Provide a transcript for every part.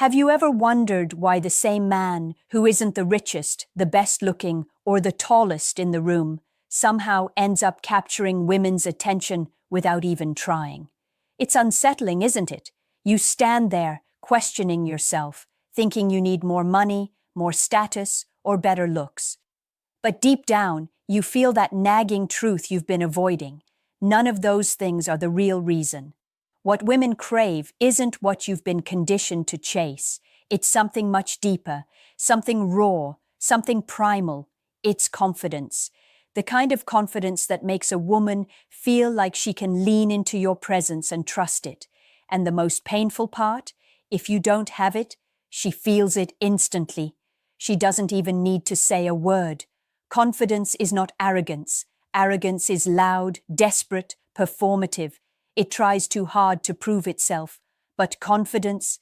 Have you ever wondered why the same man who isn't the richest, the best looking, or the tallest in the room somehow ends up capturing women's attention without even trying? It's unsettling, isn't it? You stand there, questioning yourself, thinking you need more money, more status, or better looks. But deep down, you feel that nagging truth you've been avoiding. None of those things are the real reason. What women crave isn't what you've been conditioned to chase. It's something much deeper, something raw, something primal. It's confidence. The kind of confidence that makes a woman feel like she can lean into your presence and trust it. And the most painful part? If you don't have it, she feels it instantly. She doesn't even need to say a word. Confidence is not arrogance. Arrogance is loud, desperate, performative. It tries too hard to prove itself. But confidence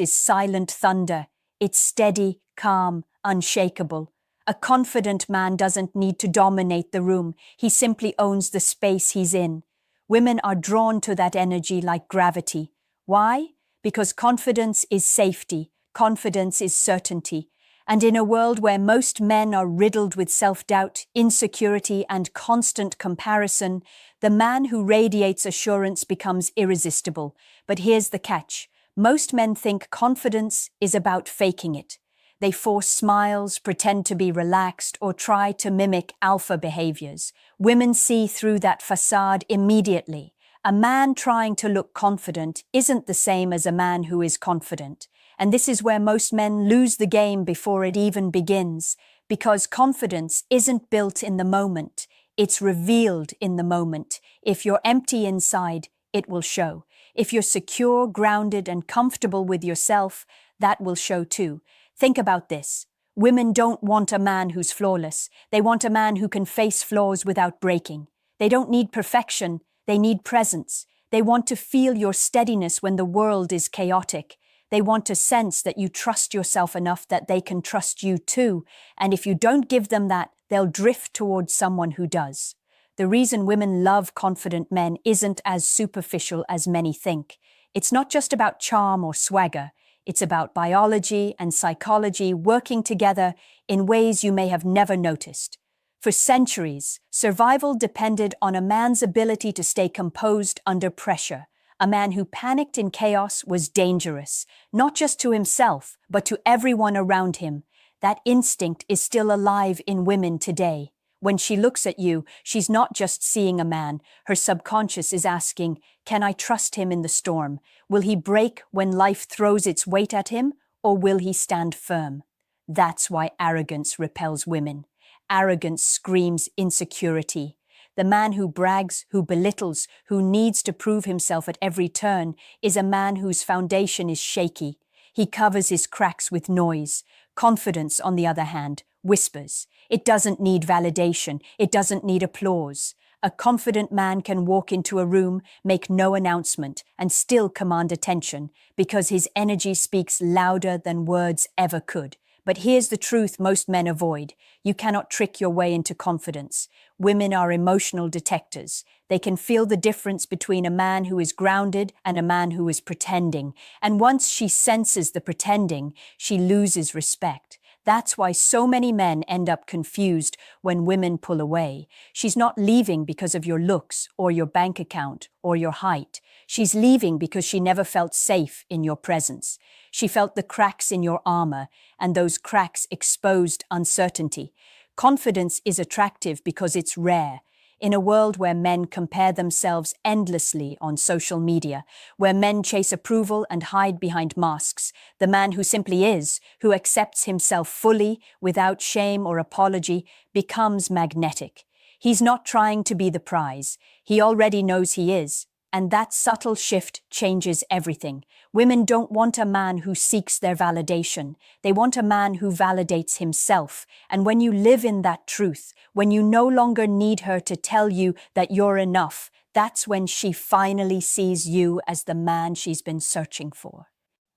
is silent thunder. It's steady, calm, unshakable. A confident man doesn't need to dominate the room. He simply owns the space he's in. Women are drawn to that energy like gravity. Why? Because confidence is safety. Confidence is certainty. And in a world where most men are riddled with self-doubt, insecurity, and constant comparison, the man who radiates assurance becomes irresistible. But here's the catch. Most men think confidence is about faking it. They force smiles, pretend to be relaxed, or try to mimic alpha behaviors. Women see through that facade immediately. A man trying to look confident isn't the same as a man who is confident. And this is where most men lose the game before it even begins, because confidence isn't built in the moment, it's revealed in the moment. If you're empty inside, it will show. If you're secure, grounded, and comfortable with yourself, that will show too. Think about this. Women don't want a man who's flawless. They want a man who can face flaws without breaking. They don't need perfection, they need presence. They want to feel your steadiness when the world is chaotic. They want to sense that you trust yourself enough that they can trust you too, and if you don't give them that, they'll drift towards someone who does. The reason women love confident men isn't as superficial as many think. It's not just about charm or swagger. It's about biology and psychology working together in ways you may have never noticed. For centuries, survival depended on a man's ability to stay composed under pressure. A man who panicked in chaos was dangerous, not just to himself, but to everyone around him. That instinct is still alive in women today. When she looks at you, she's not just seeing a man. Her subconscious is asking, can I trust him in the storm? Will he break when life throws its weight at him, or will he stand firm? That's why arrogance repels women. Arrogance screams insecurity. The man who brags, who belittles, who needs to prove himself at every turn is a man whose foundation is shaky. He covers his cracks with noise. Confidence, on the other hand, whispers. It doesn't need validation. It doesn't need applause. A confident man can walk into a room, make no announcement, and still command attention because his energy speaks louder than words ever could. But here's the truth most men avoid. You cannot trick your way into confidence. Women are emotional detectors. They can feel the difference between a man who is grounded and a man who is pretending. And once she senses the pretending, she loses respect. That's why so many men end up confused when women pull away. She's not leaving because of your looks or your bank account or your height. She's leaving because she never felt safe in your presence. She felt the cracks in your armor, and those cracks exposed uncertainty. Confidence is attractive because it's rare. In a world where men compare themselves endlessly on social media, where men chase approval and hide behind masks, the man who simply is, who accepts himself fully, without shame or apology, becomes magnetic. He's not trying to be the prize. He already knows he is. And that subtle shift changes everything. Women don't want a man who seeks their validation. They want a man who validates himself. And when you live in that truth, when you no longer need her to tell you that you're enough, that's when she finally sees you as the man she's been searching for.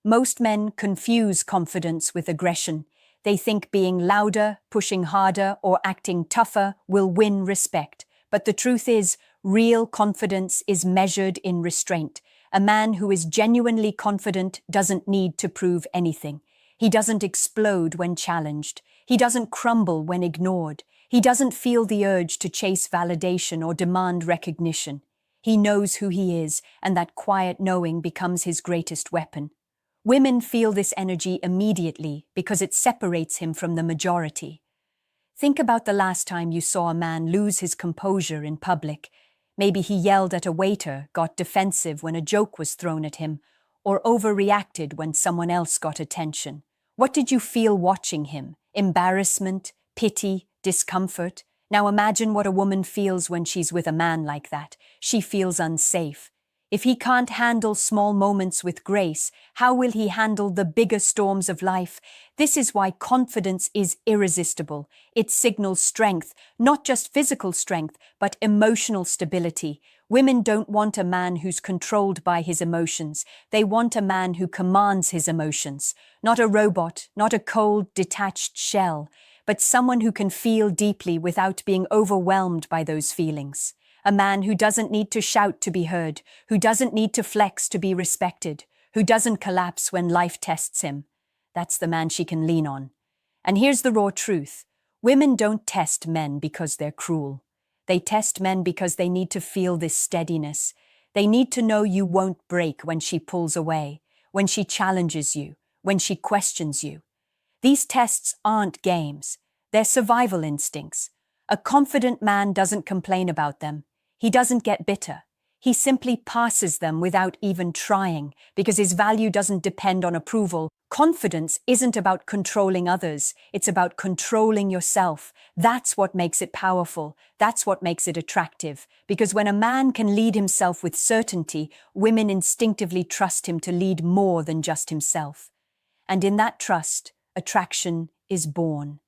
Most men confuse confidence with aggression. They think being louder, pushing harder, or acting tougher will win respect. But the truth is, real confidence is measured in restraint. A man who is genuinely confident doesn't need to prove anything. He doesn't explode when challenged. He doesn't crumble when ignored. He doesn't feel the urge to chase validation or demand recognition. He knows who he is, and that quiet knowing becomes his greatest weapon. Women feel this energy immediately because it separates him from the majority. Think about the last time you saw a man lose his composure in public. Maybe he yelled at a waiter, got defensive when a joke was thrown at him, or overreacted when someone else got attention. What did you feel watching him? Embarrassment, pity, discomfort? Now imagine what a woman feels when she's with a man like that. She feels unsafe. If he can't handle small moments with grace, how will he handle the bigger storms of life? This is why confidence is irresistible. It signals strength, not just physical strength, but emotional stability. Women don't want a man who's controlled by his emotions. They want a man who commands his emotions. Not a robot, not a cold, detached shell, but someone who can feel deeply without being overwhelmed by those feelings. A man who doesn't need to shout to be heard, who doesn't need to flex to be respected, who doesn't collapse when life tests him. That's the man she can lean on. And here's the raw truth. Women don't test men because they're cruel. They test men because they need to feel this steadiness. They need to know you won't break when she pulls away, when she challenges you, when she questions you. These tests aren't games. They're survival instincts. A confident man doesn't complain about them. He doesn't get bitter. He simply passes them without even trying, because his value doesn't depend on approval. Confidence isn't about controlling others. It's about controlling yourself. That's what makes it powerful. That's what makes it attractive. Because when a man can lead himself with certainty, women instinctively trust him to lead more than just himself. And in that trust, attraction is born.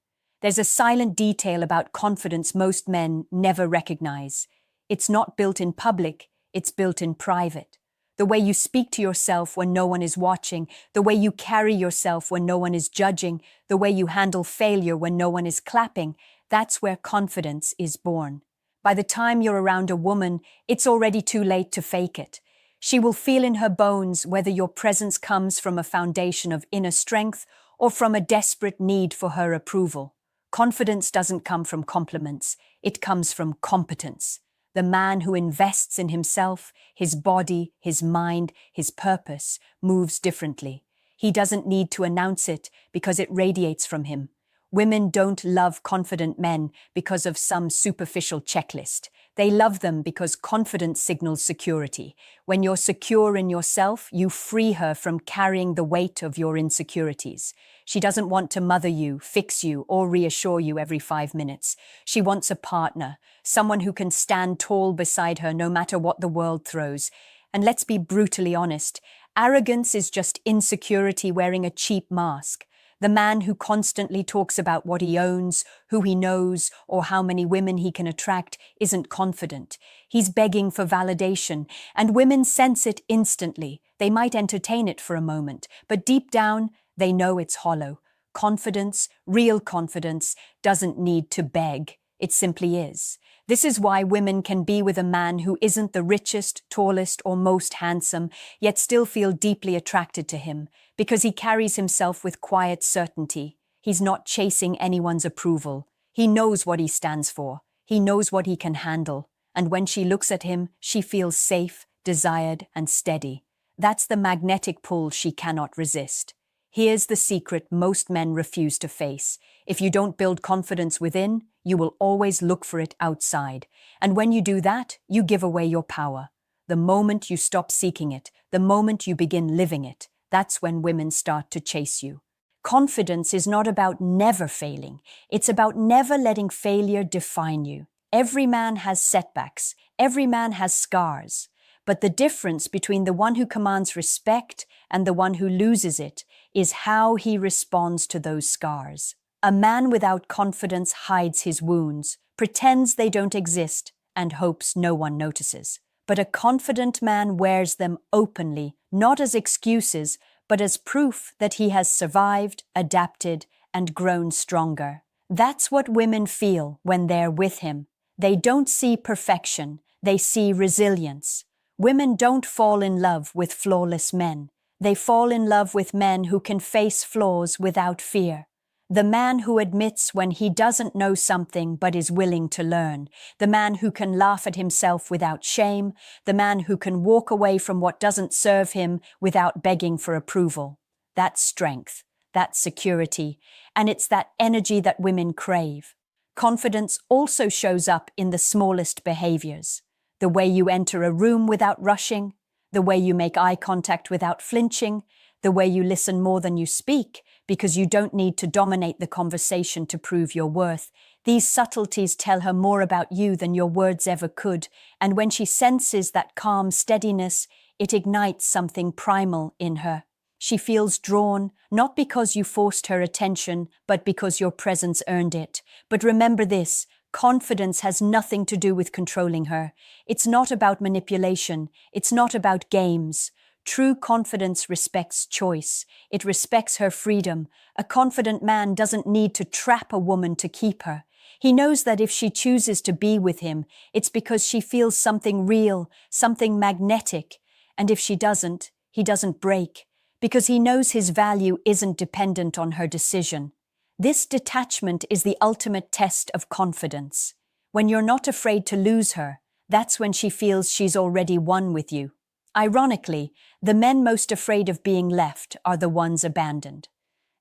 There's a silent detail about confidence most men never recognize. It's not built in public, it's built in private. The way you speak to yourself when no one is watching, the way you carry yourself when no one is judging, the way you handle failure when no one is clapping, that's where confidence is born. By the time you're around a woman, it's already too late to fake it. She will feel in her bones whether your presence comes from a foundation of inner strength or from a desperate need for her approval. Confidence doesn't come from compliments, it comes from competence. The man who invests in himself, his body, his mind, his purpose, moves differently. He doesn't need to announce it because it radiates from him. Women don't love confident men because of some superficial checklist. They love them because confidence signals security. When you're secure in yourself, you free her from carrying the weight of your insecurities. She doesn't want to mother you, fix you, or reassure you every 5 minutes. She wants a partner, someone who can stand tall beside her no matter what the world throws. And let's be brutally honest, arrogance is just insecurity wearing a cheap mask. The man who constantly talks about what he owns, who he knows, or how many women he can attract isn't confident. He's begging for validation, and women sense it instantly. They might entertain it for a moment, but deep down, they know it's hollow. Confidence, real confidence, doesn't need to beg. It simply is. This is why women can be with a man who isn't the richest, tallest, or most handsome, yet still feel deeply attracted to him, because he carries himself with quiet certainty. He's not chasing anyone's approval. He knows what he stands for. He knows what he can handle. And when she looks at him, she feels safe, desired, and steady. That's the magnetic pull she cannot resist. Here's the secret most men refuse to face. If you don't build confidence within, you will always look for it outside. And when you do that, you give away your power. The moment you stop seeking it, the moment you begin living it, that's when women start to chase you. Confidence is not about never failing. It's about never letting failure define you. Every man has setbacks. Every man has scars. But the difference between the one who commands respect and the one who loses it is how he responds to those scars. A man without confidence hides his wounds, pretends they don't exist, and hopes no one notices. But a confident man wears them openly, not as excuses, but as proof that he has survived, adapted, and grown stronger. That's what women feel when they're with him. They don't see perfection, they see resilience. Women don't fall in love with flawless men. They fall in love with men who can face flaws without fear. The man who admits when he doesn't know something but is willing to learn. The man who can laugh at himself without shame. The man who can walk away from what doesn't serve him without begging for approval. That's strength. That's security. And it's that energy that women crave. Confidence also shows up in the smallest behaviors. The way you enter a room without rushing. The way you make eye contact without flinching. The way you listen more than you speak, because you don't need to dominate the conversation to prove your worth. These subtleties tell her more about you than your words ever could, and when she senses that calm steadiness, it ignites something primal in her. She feels drawn, not because you forced her attention, but because your presence earned it. But remember this, confidence has nothing to do with controlling her. It's not about manipulation. It's not about games. True confidence respects choice. It respects her freedom. A confident man doesn't need to trap a woman to keep her. He knows that if she chooses to be with him, it's because she feels something real, something magnetic. And if she doesn't, he doesn't break, because he knows his value isn't dependent on her decision. This detachment is the ultimate test of confidence. When you're not afraid to lose her, that's when she feels she's already won with you. Ironically, the men most afraid of being left are the ones abandoned.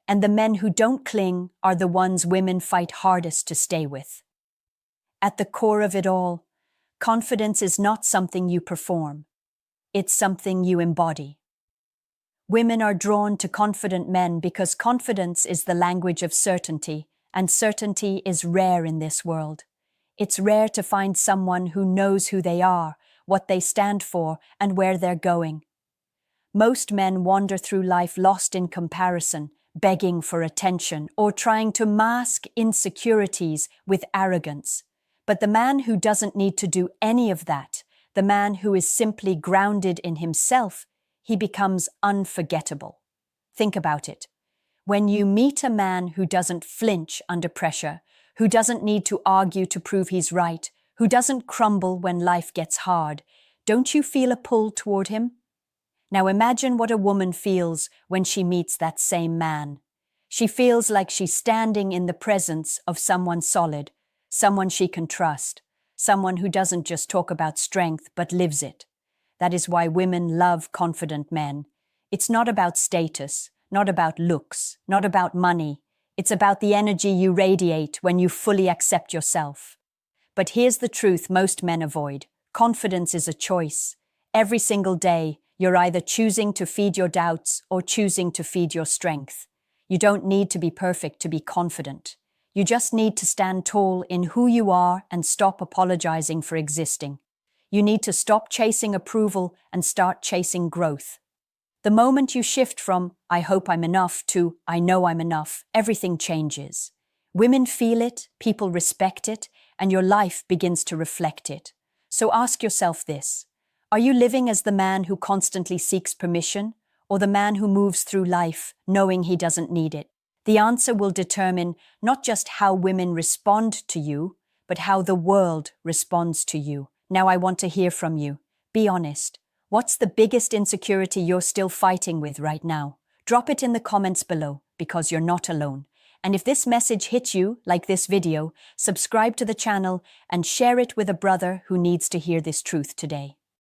And the men who don't cling are the ones women fight hardest to stay with. At the core of it all, confidence is not something you perform. It's something you embody. Women are drawn to confident men because confidence is the language of certainty, and certainty is rare in this world. It's rare to find someone who knows who they are, what they stand for, and where they're going. Most men wander through life lost in comparison, begging for attention, or trying to mask insecurities with arrogance. But the man who doesn't need to do any of that, the man who is simply grounded in himself, he becomes unforgettable. Think about it. When you meet a man who doesn't flinch under pressure, who doesn't need to argue to prove he's right, who doesn't crumble when life gets hard, don't you feel a pull toward him? Now imagine what a woman feels when she meets that same man. She feels like she's standing in the presence of someone solid, someone she can trust, someone who doesn't just talk about strength but lives it. That is why women love confident men. It's not about status, not about looks, not about money. It's about the energy you radiate when you fully accept yourself. But here's the truth most men avoid. Confidence is a choice. Every single day, you're either choosing to feed your doubts or choosing to feed your strength. You don't need to be perfect to be confident. You just need to stand tall in who you are and stop apologizing for existing. You need to stop chasing approval and start chasing growth. The moment you shift from, "I hope I'm enough," to, "I know I'm enough," everything changes. Women feel it, people respect it, and your life begins to reflect it. So ask yourself this. Are you living as the man who constantly seeks permission, or the man who moves through life knowing he doesn't need it? The answer will determine not just how women respond to you, but how the world responds to you. Now I want to hear from you. Be honest. What's the biggest insecurity you're still fighting with right now? Drop it in the comments below, because you're not alone. And if this message hit you, like this video, subscribe to the channel and share it with a brother who needs to hear this truth today.